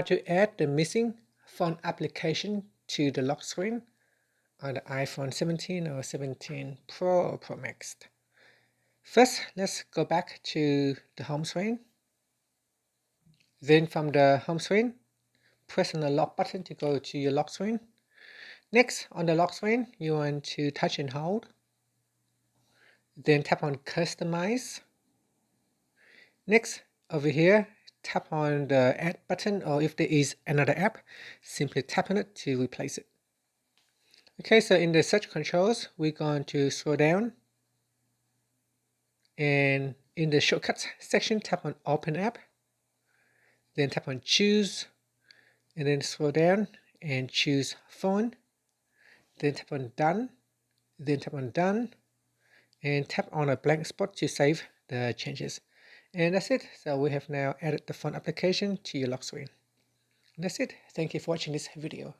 To add the missing phone application to the lock screen on the iPhone 17 or 17 Pro or Pro Max. First, let's go back to the home screen. Then from the home screen, press on the lock button to go to your lock screen. Next, on the lock screen, you want to touch and hold. Then tap on Customize. Next, over here, tap on the Add button, or if there is another app, simply tap on it to replace it. Okay, so in the search controls, we're going to scroll down, and in the shortcuts section, tap on Open App, then tap on Choose, and then scroll down and choose Phone, then tap on Done, then tap on Done, and tap on a blank spot to save the changes. And that's it. So we have now added the phone application to your lock screen. And that's it. Thank you for watching this video.